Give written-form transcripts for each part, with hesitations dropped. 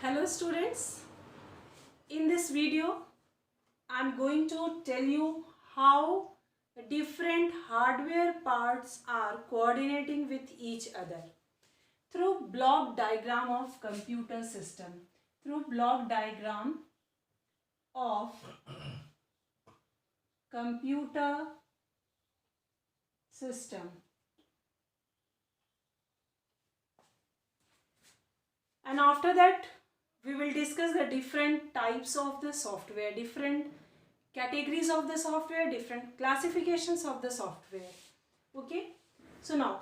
Hello students, in this video I am going to tell you how different hardware parts are coordinating with each other through block diagram of computer system. Through block diagram of computer system. And after that we will discuss the different types of the software, different categories of the software, different classifications of the software. Okay, so now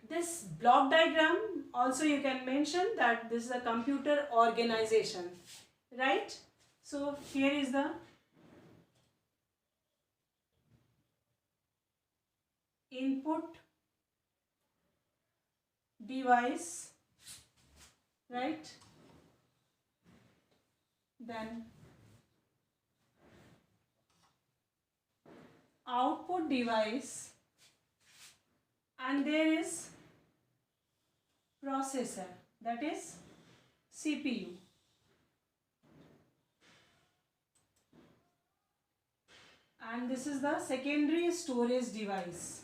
this block diagram, also you can mention that this is a computer organization, right? So here is the input device, right? Then output device, and there is processor, that is CPU. And this is the secondary storage device.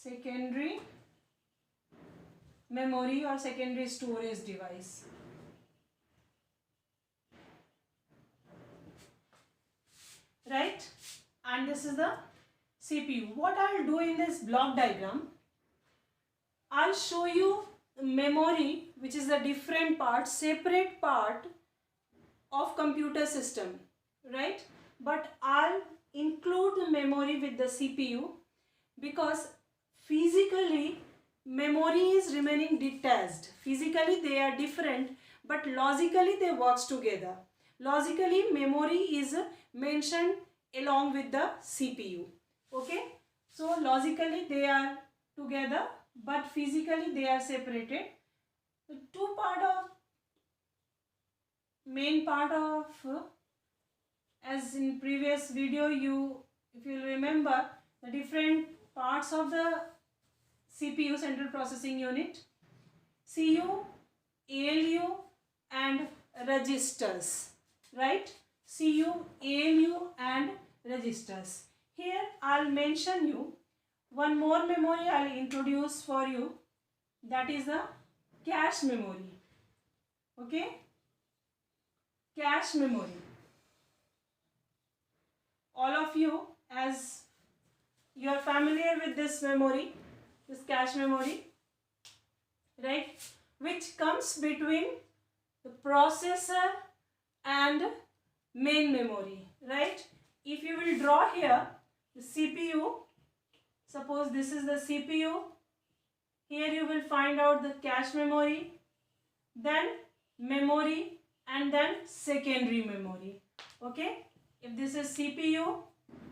Secondary memory or secondary storage device. Right? And this is the CPU. What I'll do in this block diagram, I'll show you memory, which is the different part, separate part of computer system, right? But I'll include the memory with the CPU because physically memory is remaining detached. Physically they are different, but logically they works together. Logically memory is mentioned along with the CPU. Okay, so logically they are together, but physically they are separated. The main part of as in previous video, if you remember, the different parts of the CPU, central processing unit, CU, ALU and registers, right? CU, ALU and registers. Here I'll mention you one more memory I'll introduce for you, that is the cache memory. Okay, cache memory. All of you, as you are familiar with this memory, this cache memory, right, which comes between the processor and main memory, right? If you will draw here the CPU, suppose this is the CPU, here you will find out the cache memory, then memory, and then secondary memory. Okay, if this is CPU,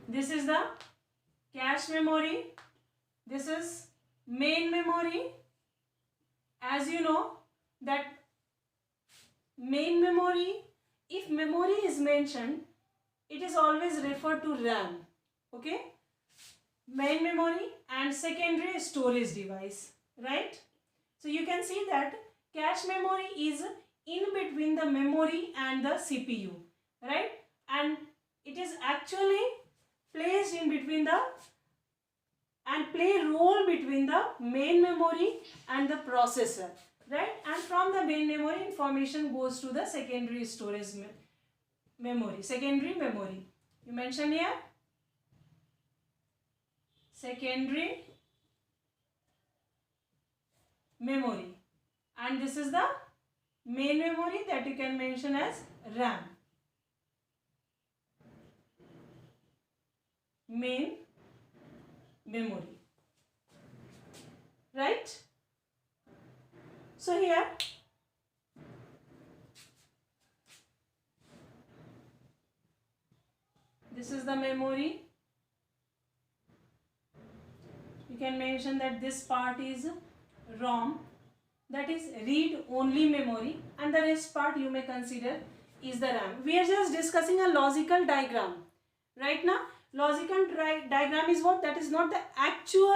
this is the cache memory, this is main memory. As you know that main memory, if memory is mentioned, it is always referred to RAM. Okay, main memory and secondary storage device, right? So you can see that cache memory is in between the memory and the CPU, right? And it is actually placed in between the and play role between the main memory and the processor, right? And from the main memory, information goes to the secondary storage memory, secondary memory. You mention here secondary memory, and this is the main memory that you can mention as RAM. Main memory, right? So here this is the memory. You can mention that this part is ROM, that is read only memory, and the rest part you may consider is the RAM. We are just discussing a logical diagram. Right now, logical diagram is what? That is not the actual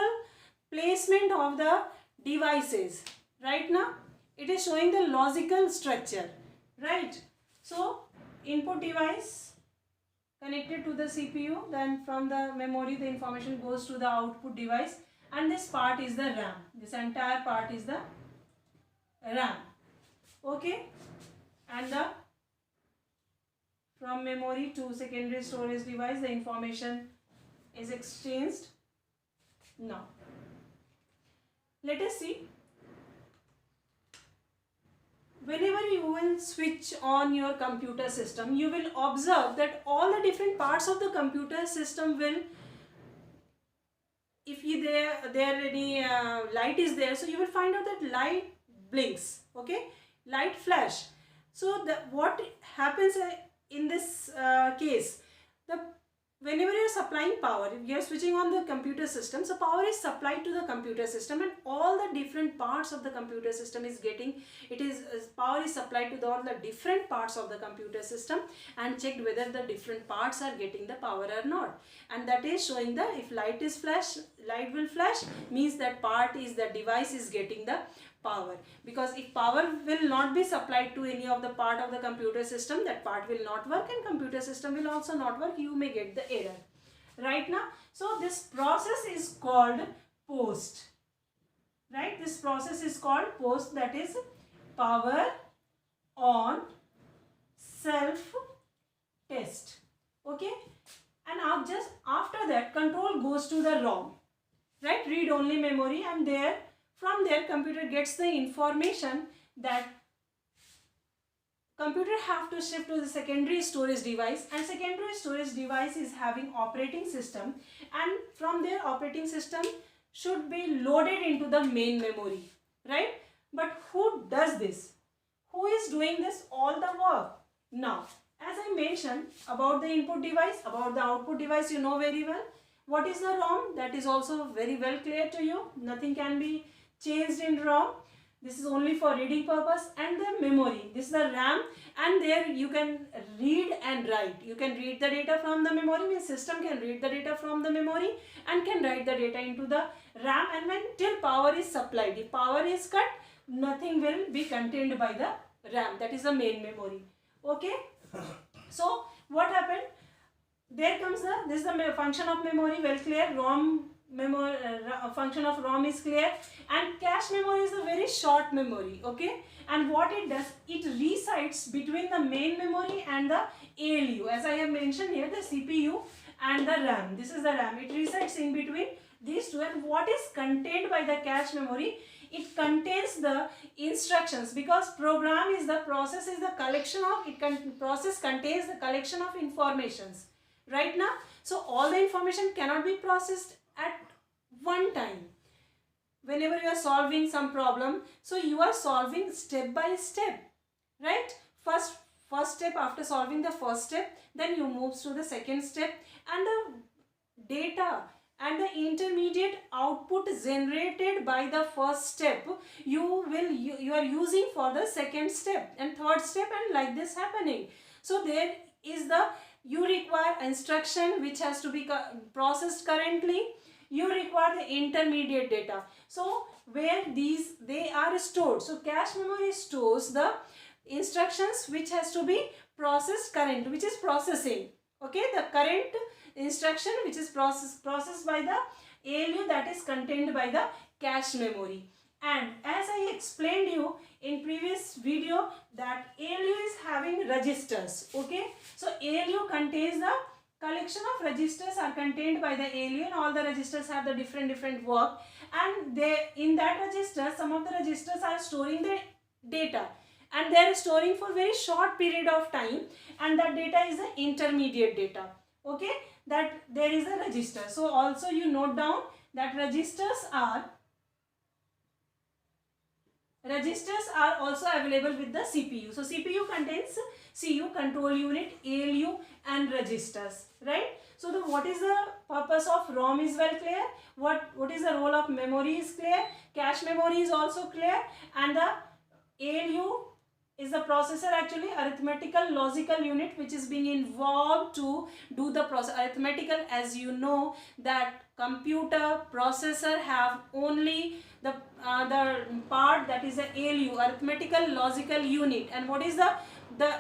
placement of the devices. Right now, it is showing the logical structure. Right. So, input device connected to the CPU, then from the memory the information goes to the output device, and this part is the RAM. This entire part is the RAM. Okay. And the from memory to secondary storage device the information is exchanged. Now let us see, whenever you will switch on your computer system, you will observe that all the different parts of the computer system will, if there any light is there, so you will find out that light blinks, okay, light flash. So what happens in this case, whenever you are supplying power, you are switching on the computer system, so power is supplied to the computer system, and all the different parts of the computer system is getting, power is supplied to all the different parts of the computer system and checked whether the different parts are getting the power or not. And that is showing the, if light will flash, means that part is, the device is getting the power, because if power will not be supplied to any of the part of the computer system, that part will not work and computer system will also not work, you may get the error. Right now, so this process is called post. Right, this process is called post, that is power on self test. Okay, and just after that control goes to the ROM, right, read only memory, and from there computer gets the information that computer have to shift to the secondary storage device, and secondary storage device is having operating system, and from their operating system should be loaded into the main memory, right? But who does this? Who is doing this all the work? Now, as I mentioned about the input device, about the output device, you know very well. What is the ROM? That is also very well clear to you. Nothing can be changed in ROM. This is only for reading purpose. And the memory, this is the RAM, and there you can read and write. You can read the data from the memory, means system can read the data from the memory and can write the data into the RAM, and when till power is supplied, if power is cut, nothing will be contained by the RAM, that is the main memory. Okay. So what happened? There comes this is the function of memory, well clear. ROM memory, function of ROM is clear, and cache memory is a very short memory. Okay, and what it does, it resides between the main memory and the ALU. As I have mentioned here, the CPU and the RAM. This is the RAM. It resides in between these two, and what is contained by the cache memory? It contains the instructions, because program is the process, is the collection of process contains the collection of informations. Right now, so all the information cannot be processed at one time. Whenever you are solving some problem, so you are solving step by step, right? First step, after solving the first step, then you move to the second step, and the data and the intermediate output generated by the first step you are using for the second step and third step, and like this happening. So there is you require instruction which has to be processed currently. You require the intermediate data, so where they are stored. So cache memory stores the instructions which has to be processed current, which is processing. Okay, the current instruction which is processed by the ALU, that is contained by the cache memory. And as I explained you in previous video, that ALU is having registers. Okay, so ALU contains the collection of registers are contained by the ALU, and all the registers have the different work, and in that register, some of the registers are storing the data, and they are storing for very short period of time, and that data is the intermediate data. Okay, that there is a register. So also you note down that registers are also available with the CPU. So CPU contains CU, control unit, ALU and registers, right? So what is the purpose of ROM is well clear. What is the role of memory is clear. Cache memory is also clear, and the ALU is the processor actually arithmetical logical unit which is being involved to do the process. Arithmetical, as you know, that computer processor have only the part that is the ALU, arithmetical logical unit. And what is the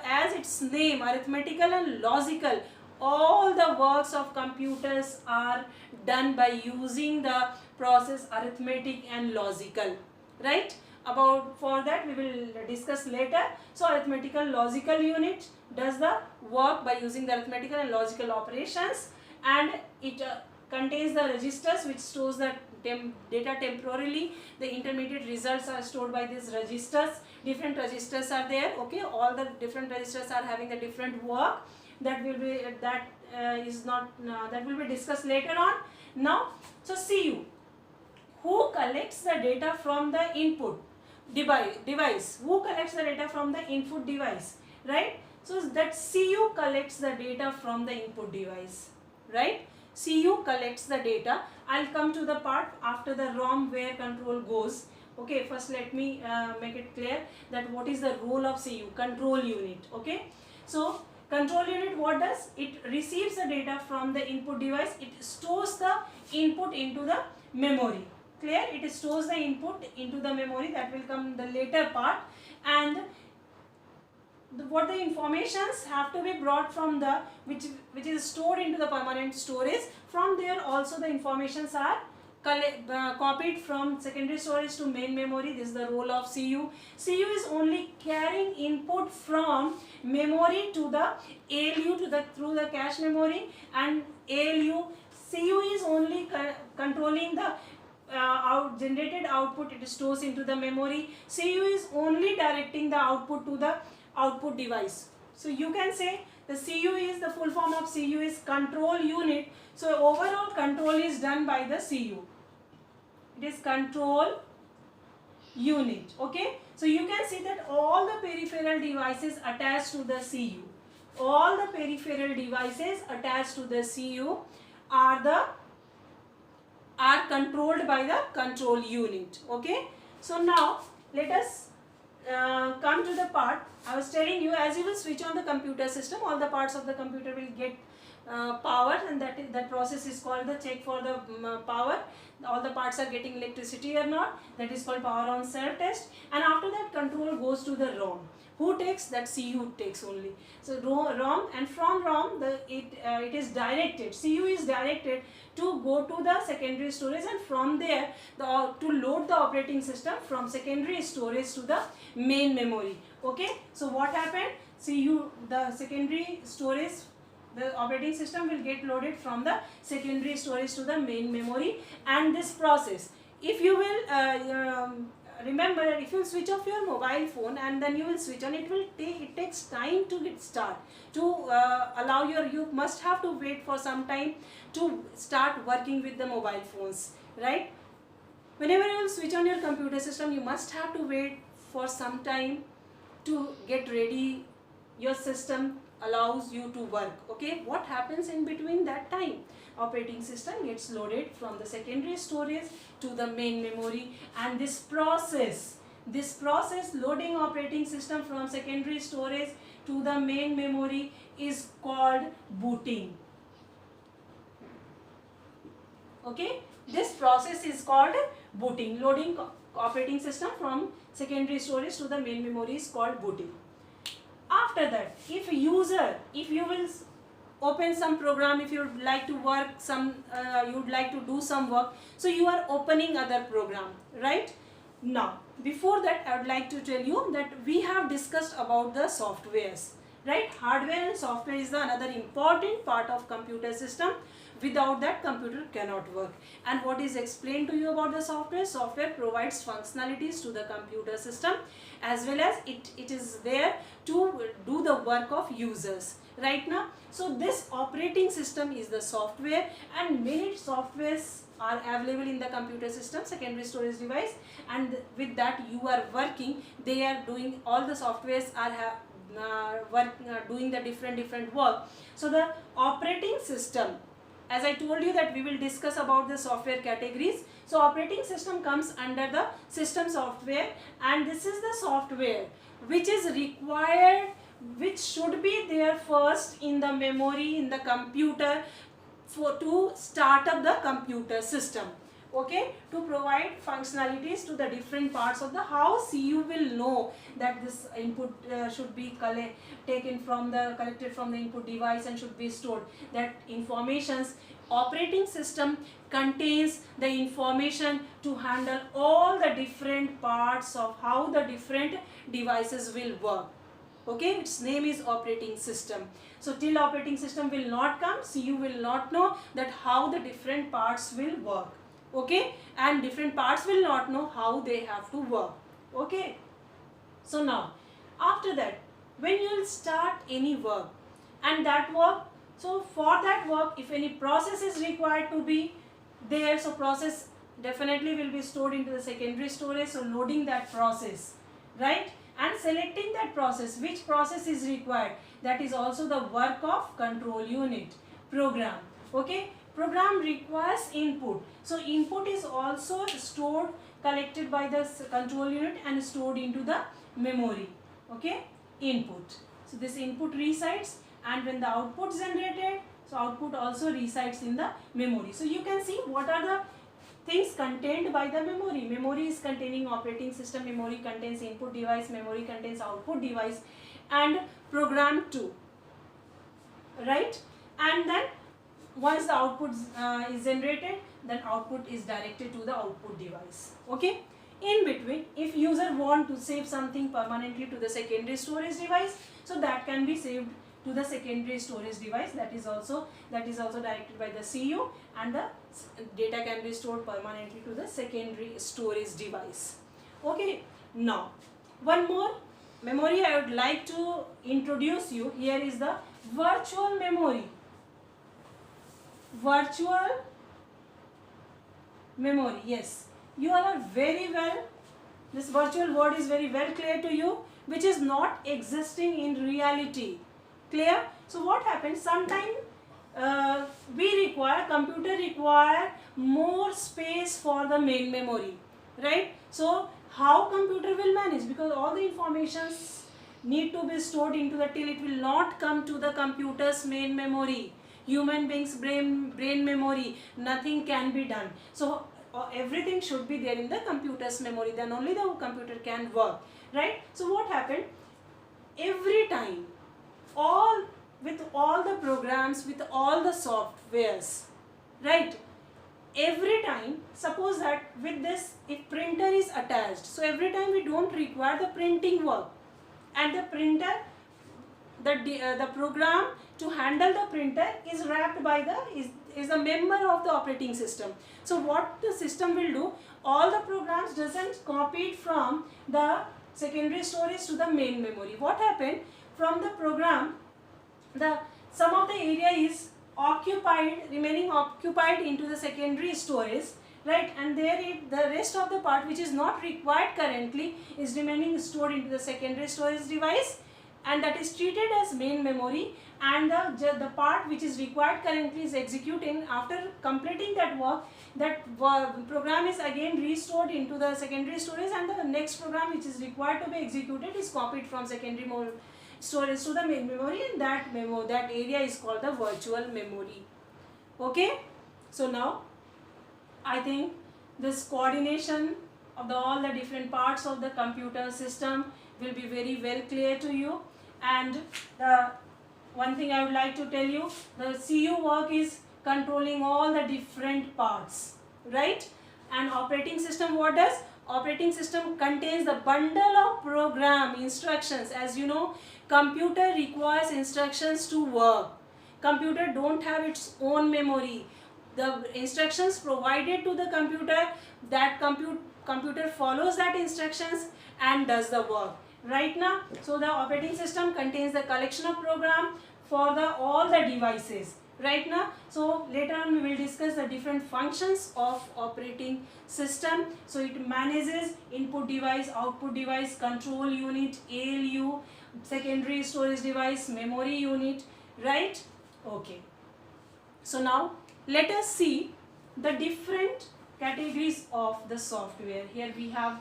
as its name, arithmetical and logical, all the works of computers are done by using the process arithmetic and logical, right? About for that we will discuss later. So arithmetical logical unit does the work by using the arithmetical and logical operations, and it contains the registers which stores the data temporarily. The intermediate results are stored by these registers. Different registers are there, okay? All the different registers are having a different work. That will be that will be discussed later on. Now, so CU, who collects the data from the input device, who collects the data from the input device, right? So that CU collects the data from the input device, right? CU collects the data. I'll come to the part after the ROM where control goes. Okay, first let me make it clear that what is the role of CU, control unit. Okay, so control unit, what does it? Receives the data from the input device. It stores the input into the memory. Clear? It stores the input into the memory. That will come the later part. And what the informations have to be brought from the which is stored into the permanent storage. From there also the informations are copied from secondary storage to main memory. This is the role of CU. CU is only carrying input from memory to the ALU through the cache memory, and ALU. CU is only controlling the generated output. It stores into the memory. CU is only directing the output to the output device. So you can say the CU is, the full form of CU is control unit. So overall control is done by the CU. It is control unit. Okay. So you can see that all the peripheral devices attached to the CU, all the peripheral devices attached to the CU are controlled by the control unit. Okay. So now let us come to the part. I was telling you, as you will switch on the computer system, all the parts of the computer will get power, and that process is called the check for the power. All the parts are getting electricity or not. That is called power on cell test. And after that, control goes to the ROM. Who takes? That CU takes only. So ROM, and from ROM it is directed. CU is directed to go to the secondary storage, and from there to load the operating system from secondary storage to the main memory. Okay. So what happened? CU, the secondary storage, the operating system will get loaded from the secondary storage to the main memory. And this process, if you will remember that if you switch off your mobile phone and then you will switch on, it takes time to get start, to allow you must have to wait for some time to start working with the mobile phones, right? Whenever you will switch on your computer system, you must have to wait for some time to get ready. Your system allows you to work. Okay, what happens in between that time? Operating system gets loaded from the secondary storage to the main memory, and this process loading operating system from secondary storage to the main memory is called booting. Okay, this process is called booting. Loading operating system from secondary storage to the main memory is called booting. After that, if you will open some program, if you would like to work you would like to do some work, so you are opening other program, right? Now, before that, I would like to tell you that we have discussed about the softwares, right? Hardware and software is another important part of computer system. Without that, computer cannot work. And what is explained to you about the software? Software provides functionalities to the computer system, as well as it is there to do the work of users, right now. So this operating system is the software, and many softwares are available in the computer system, secondary storage device, and with that you are working. They are doing, all the softwares are doing the different work. So the operating system, as I told you that we will discuss about the software categories. So operating system comes under the system software, and this is the software which is required, which should be there first in the memory in the computer to start up the computer system. Okay, to provide functionalities to the different parts of the house. CU will know that this input should be collected from the input device and should be stored. That informations, operating system contains the information to handle all the different parts of how the different devices will work. Okay, its name is operating system. So till operating system will not come, CU will not know that how the different parts will work. Okay, and different parts will not know how they have to work. Okay, so now after that, when you will start any work, and that work, so for that work, if any process is required to be there, so process definitely will be stored into the secondary storage. So loading that process, right, and selecting that process, which process is required, that is also the work of control unit program. Okay, program requires input, so input is also stored, collected by the control unit and stored into the memory. Okay, input, so this input resides, and when the output is generated, so output also resides in the memory. So you can see what are the things contained by the memory. Memory is containing operating system, memory contains input device, memory contains output device, and program too, right? And then once the output is generated, then output is directed to the output device. Okay, in between, if user want to save something permanently to the secondary storage device, so that can be saved to the secondary storage device. That is also directed by the CU, and the data can be stored permanently to the secondary storage device. Okay, now one more memory I would like to introduce you. Here is the virtual memory. Virtual memory, yes, you all are very well, this virtual word is very well clear to you, which is not existing in reality. Clear? So what happens, sometimes computer require more space for the main memory, right? So how computer will manage, because all the informations need to be stored into the till it will not come to the computer's main memory. Human beings brain memory, nothing can be done. So everything should be there in the computer's memory, then only the computer can work, right? So what happened, every time, with all the programs, with all the softwares, right, every time, suppose that with this, if printer is attached, so every time we don't require the printing work, and the printer, the program to handle the printer is wrapped by is a member of the operating system. So what the system will do, all the programs doesn't copy it from the secondary storage to the main memory. What happened, from the program, some of the area is remaining occupied into the secondary storage, right, and the rest of the part which is not required currently is remaining stored into the secondary storage device, and that is treated as main memory, and the part which is required currently is executing. After completing that work, that program is again restored into the secondary storage, and the next program which is required to be executed is copied from secondary storage to the main memory, and that area is called the virtual memory. Okay, so now I think this coordination of all the different parts of the computer system will be very well clear to you. And the one thing I would like to tell you, the CU work is controlling all the different parts, right? And operating system, what does? Operating system contains the bundle of program instructions. As you know, computer requires instructions to work. Computer don't have its own memory. The instructions provided to the computer, that computer follows that instructions and does the work. Right now, so the operating system contains the collection of program for all the devices. Right now, so later on we will discuss the different functions of operating system. So it manages input device, output device, control unit, ALU, secondary storage device, memory unit, right? Okay. So now let us see the different categories of the software. Here we have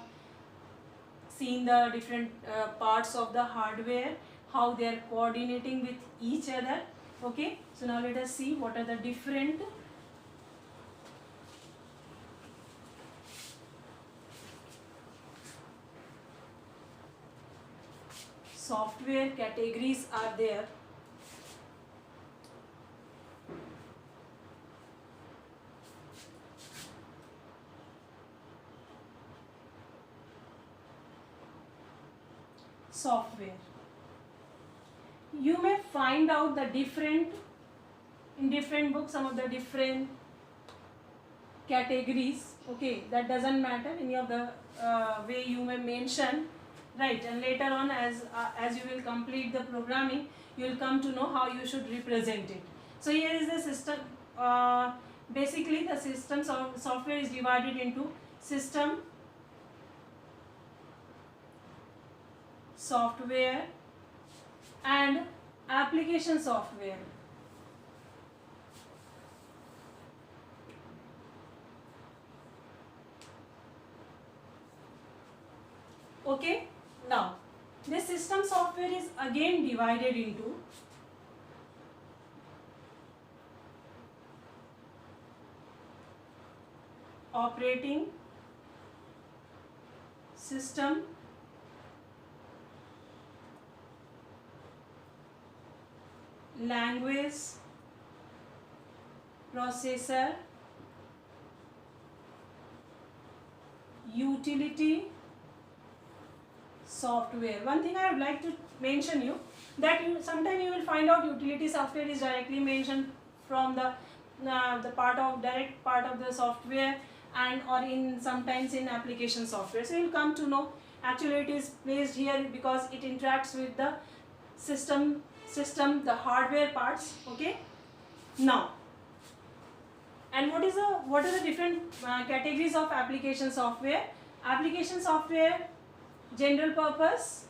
seen the different parts of the hardware, how they are coordinating with each other. Okay, so now let us see what are the different software categories are there. Software. You may find out the different in different books, some of the different categories. Okay, that doesn't matter, any of the way you may mention, right? And later on, as you will complete the programming, you will come to know how you should represent it. So here is the system. Basically, the system software is divided into system software and application software. Okay, now this system software is again divided into operating system, language, processor, utility software. One thing I would like to mention you, that sometimes you will find out utility software is directly mentioned from the direct part of the software, and or in sometimes in application software. So you will come to know actually it is placed here because it interacts with the system, the hardware parts. Okay, now, and what are the different categories of application software? Application software: general purpose,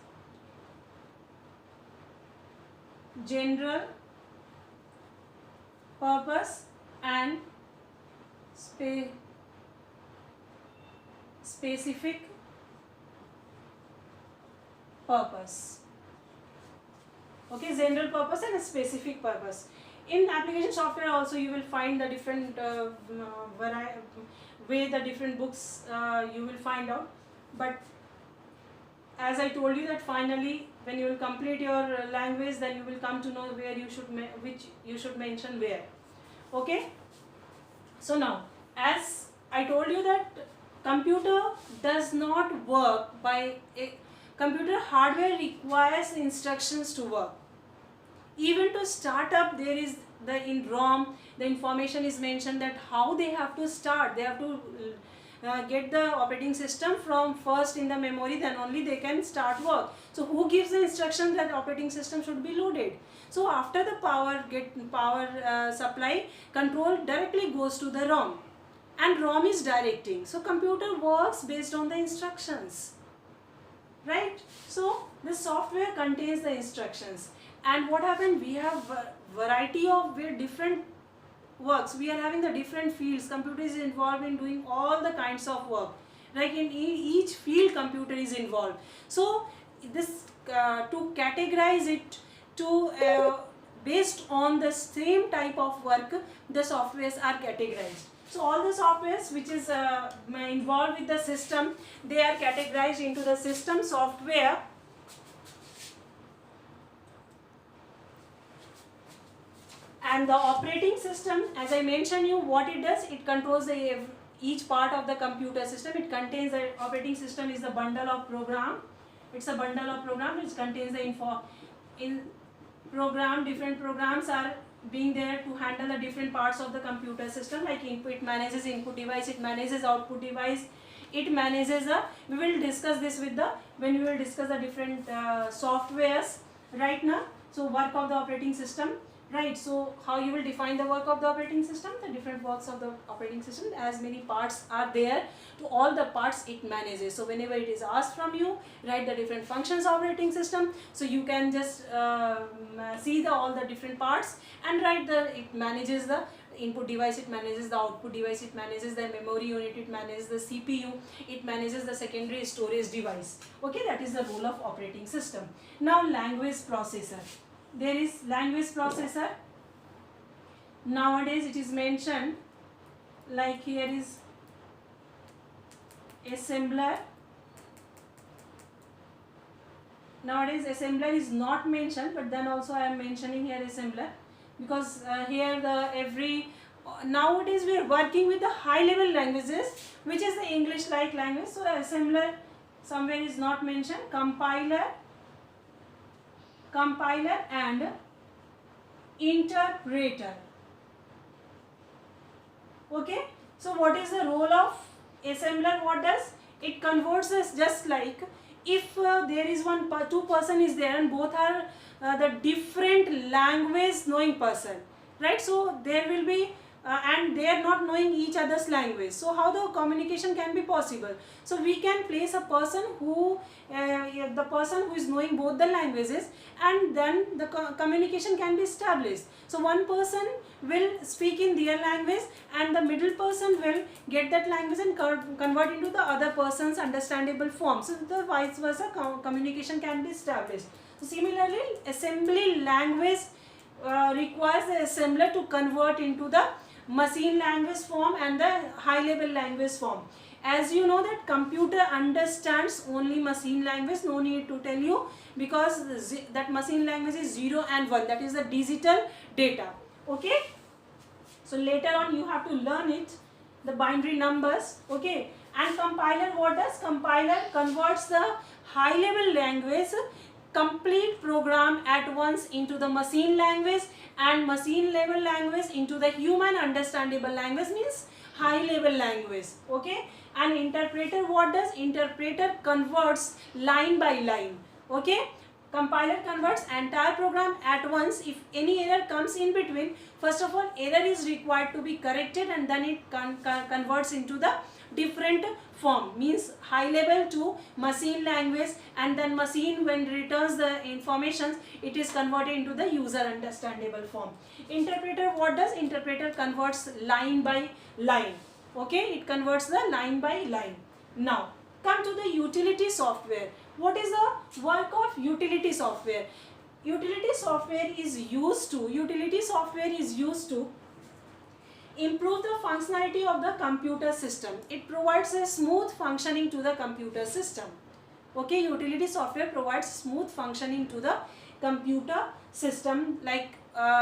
and specific purpose. Okay, general purpose and specific purpose. In application software also you will find the different way the different books you will find out. But as I told you that finally when you will complete your language, then you will come to know where you should which you should mention where. Okay, so now as I told you that computer does not work by computer hardware requires instructions to work. Even to start up, there is in ROM the information is mentioned that how they have to start. They have to get the operating system from first in the memory, then only they can start work. So who gives the instruction that operating system should be loaded? So after the power supply, control directly goes to the ROM, and ROM is directing. So computer works based on the instructions, right? So the software contains the instructions. And what happened, we have variety of different works. We are having the different fields. Computer is involved in doing all the kinds of work. Like in each field computer is involved. So this to categorize it to based on the same type of work, the softwares are categorized. So all the softwares which is involved with the system, they are categorized into the system software, and the operating system, as I mentioned you, what it does, it controls each part of the computer system. It contains the operating system is a bundle of program. It's a bundle of program which contains the different programs are being there to handle the different parts of the computer system, like input, it manages input device, it manages output device, it manages we will discuss this when we will discuss the different softwares right now. So work of the operating system, right? So how you will define the work of the operating system, the different works of the operating system, as many parts are there, to all the parts it manages. So whenever it is asked from you, write the different functions of operating system, so you can just see all the different parts and write it manages the input device, it manages the output device, it manages the memory unit, it manages the CPU, it manages the secondary storage device. Okay, that is the role of operating system. Now language processor. There is language processor. Nowadays it is mentioned, like here is assembler. Nowadays assembler is not mentioned, but then also I am mentioning here assembler, because here nowadays we are working with the high level languages, which is the English like language. So assembler somewhere is not mentioned. Compiler and interpreter. Okay, so what is the role of assembler? What does it? Converts this, just like if there is two person is there and both are the different language knowing person, right? So there will be and they are not knowing each other's language, so how the communication can be possible? So we can place a person who the person who is knowing both the languages, and then the communication can be established. So one person will speak in their language and the middle person will get that language and convert into the other person's understandable form, so the vice versa communication can be established. So similarly, assembly language requires the assembler to convert into the machine language form and the high level language form. As you know that computer understands only machine language, no need to tell you, because that machine language is 0 and 1, that is the digital data. Okay, so later on you have to learn it, the binary numbers. Okay, and compiler, what does? Compiler converts the high level language complete program at once into the machine language, and machine level language into the human understandable language, means high level language. Okay, and interpreter, what does? Interpreter converts line by line. Okay, compiler converts entire program at once. If any error comes in between, first of all error is required to be corrected, and then it converts into the different form, means high level to machine language, and then machine when returns the informations, it is converted into the user understandable form. Interpreter, what does? Interpreter converts line by line. Okay, it converts the line by line. Now come to the utility software. What is the work of utility software? Utility software is used to improve the functionality of the computer system. It provides a smooth functioning to the computer system. Okay, utility software provides smooth functioning to the computer system. Like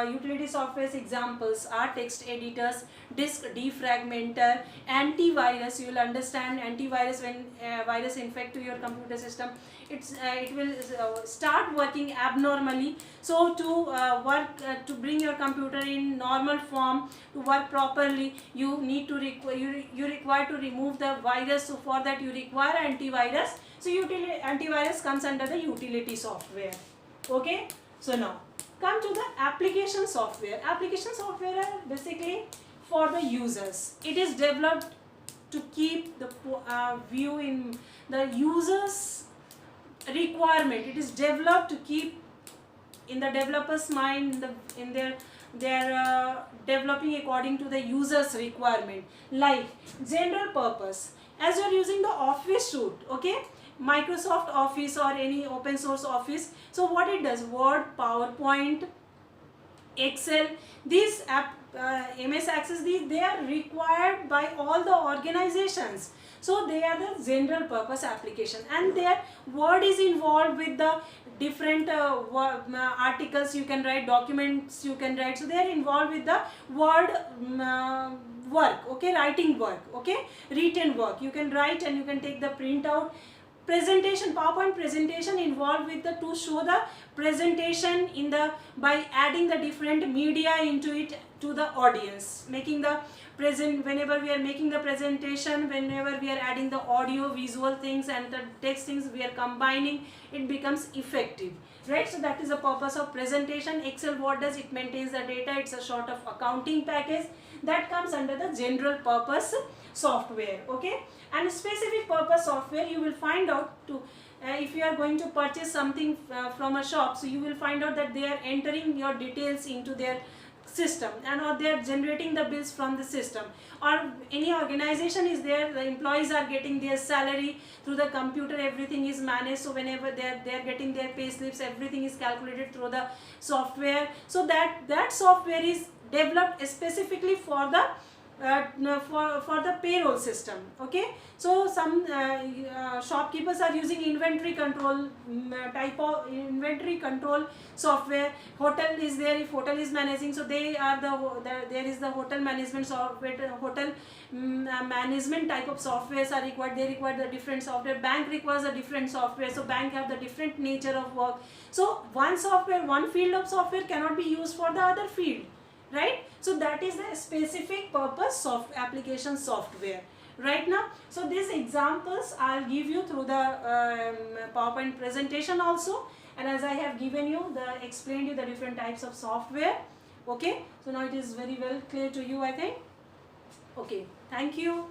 utility software's examples are text editors, disk defragmenter, antivirus. You will understand antivirus when virus infect to your computer system. It will start working abnormally. So to bring your computer in normal form to work properly, you need to you require to remove the virus. So for that you require antivirus. So antivirus comes under the utility software. Okay. So now come to the application software. Application software are basically for the users. It is developed to keep the view in the users requirement. It is developed to keep in the developer's mind, in their developing according to the user's requirement. Like general purpose, as you are using the Office suite, okay, Microsoft Office or any open source Office. So what it does? Word, PowerPoint, Excel, these MS Access, they are required by all the organizations. So they are the general purpose application, and their Word is involved with the different articles you can write, documents you can write. So they are involved with the Word work, okay, writing work, okay, written work. You can write and you can take the printout. Presentation, PowerPoint presentation involved with the to show the presentation in the by adding the different media into it to the audience, making the present. Whenever we are making the presentation, whenever we are adding the audio visual things and the text things, we are combining, it becomes effective, right? So that is the purpose of presentation. Excel, what does it? Maintains the data. It's a sort of accounting package that comes under the general purpose software. Okay, and specific purpose software you will find out to if you are going to purchase something from a shop, so you will find out that they are entering your details into their system, and or they are generating the bills from the system, or any organization is there, the employees are getting their salary through the computer, everything is managed. So whenever they are getting their pay slips, everything is calculated through the software. So that software is developed specifically for the for the payroll system. Okay, so some shopkeepers are using inventory control type of inventory control software. Hotel is there, if hotel is managing, so they are there is the hotel management software, hotel management type of softwares are required, they require the different software. Bank requires a different software, so bank have the different nature of work. So one software, one field of software cannot be used for the other field, right? So that is the specific purpose of application software right now. So these examples I'll give you through the PowerPoint presentation also, and as I have given you explained you the different types of software. Okay, so now it is very well clear to you, I think. Okay, thank you.